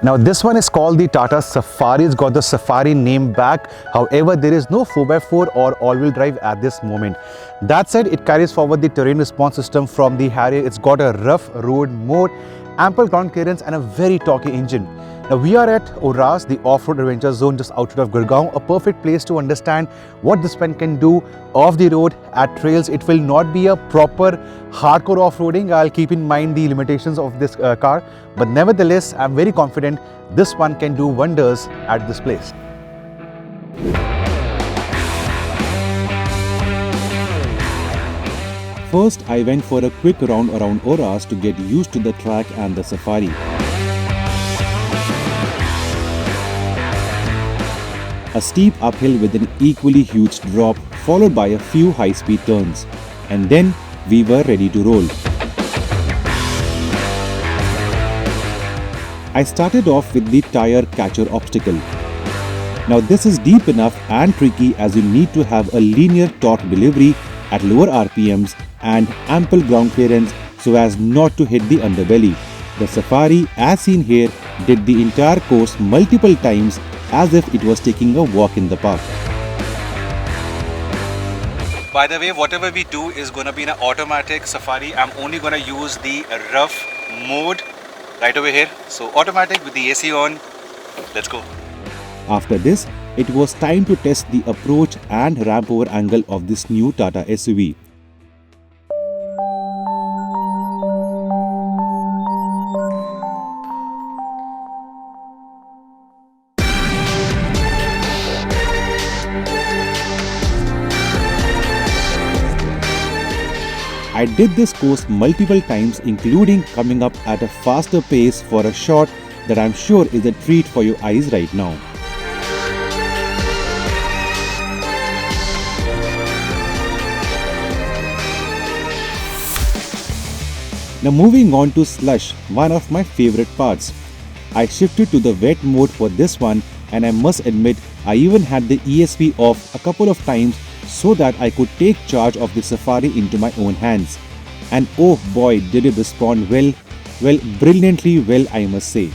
Now this one is called the Tata Safari. It's got the Safari name back. However, there is no 4x4 or all-wheel drive at this moment. That said, it carries forward the terrain response system from the Harrier. It's got a rough road mode, ample ground clearance and a very torquey engine. Now we are at Oras, the off-road adventure zone just outside of Gurgaon, a perfect place to understand what this pen can do off the road at trails. It will not be a proper hardcore off-roading. I'll keep in mind the limitations of this car, but nevertheless, I'm very confident this one can do wonders at this place. First, I went for a quick round around Oras to get used to the track and the Safari. A steep uphill with an equally huge drop, followed by a few high-speed turns. And then we were ready to roll. I started off with the tire catcher obstacle. Now this is deep enough and tricky as you need to have a linear torque delivery at lower RPMs and ample ground clearance so as not to hit the underbelly. The Safari, as seen here, did the entire course multiple times as if it was taking a walk in the park. By the way, whatever we do is going to be an automatic Safari. I'm only going to use the rough mode right over here. So automatic with the AC on. Let's go. After this, it was time to test the approach and ramp over angle of this new Tata SUV. I did this course multiple times, including coming up at a faster pace for a shot that I'm sure is a treat for your eyes right now. Now moving on to slush, one of my favorite parts. I shifted to the wet mode for this one, and I must admit I even had the ESP off a couple of times so that I could take charge of the Safari into my own hands. And oh boy, did it respond well, brilliantly well, I must say.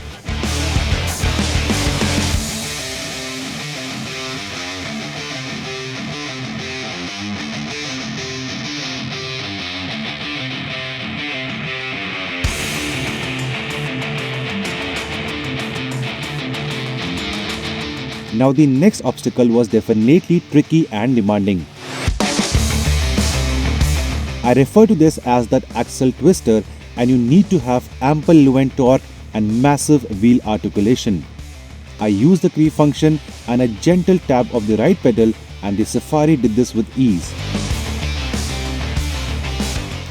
Now the next obstacle was definitely tricky and demanding. I refer to this as that axle twister, and you need to have ample low end torque and massive wheel articulation. I used the creep function and a gentle tap of the right pedal, and the Safari did this with ease.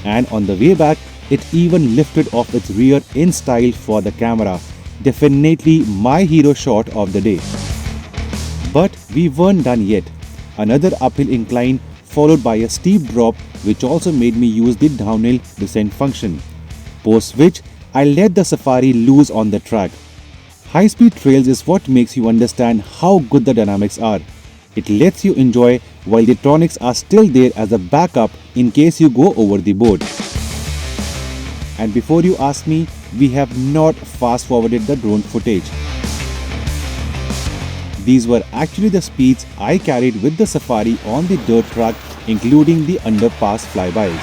And on the way back, it even lifted off its rear in style for the camera. Definitely my hero shot of the day. But we weren't done yet. Another uphill incline followed by a steep drop, which also made me use the downhill descent function. Post which, I let the Safari loose on the track. High-speed trails is what makes you understand how good the dynamics are. It lets you enjoy while the tronics are still there as a backup in case you go over the board. And before you ask me, we have not fast-forwarded the drone footage. These were actually the speeds I carried with the Safari on the dirt track, including the underpass flybys.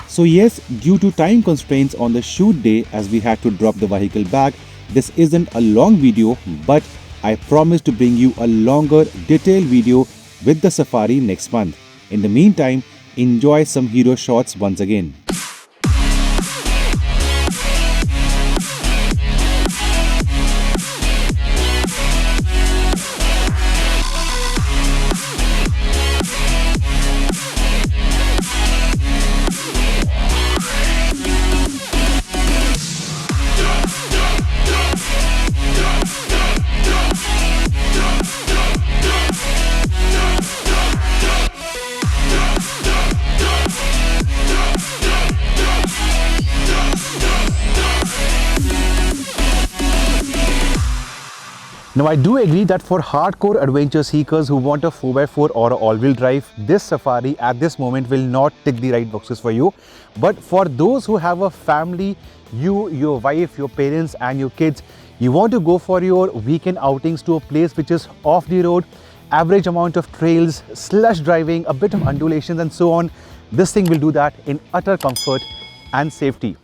So yes, due to time constraints on the shoot day as we had to drop the vehicle back, this isn't a long video, but I promise to bring you a longer, detailed video with the Safari next month. In the meantime, enjoy some hero shots once again. Now, I do agree that for hardcore adventure seekers who want a 4x4 or all-wheel drive, this Safari at this moment will not tick the right boxes for you. But for those who have a family, you, your wife, your parents and your kids, you want to go for your weekend outings to a place which is off the road, average amount of trails, slush driving, a bit of undulations and so on, this thing will do that in utter comfort and safety.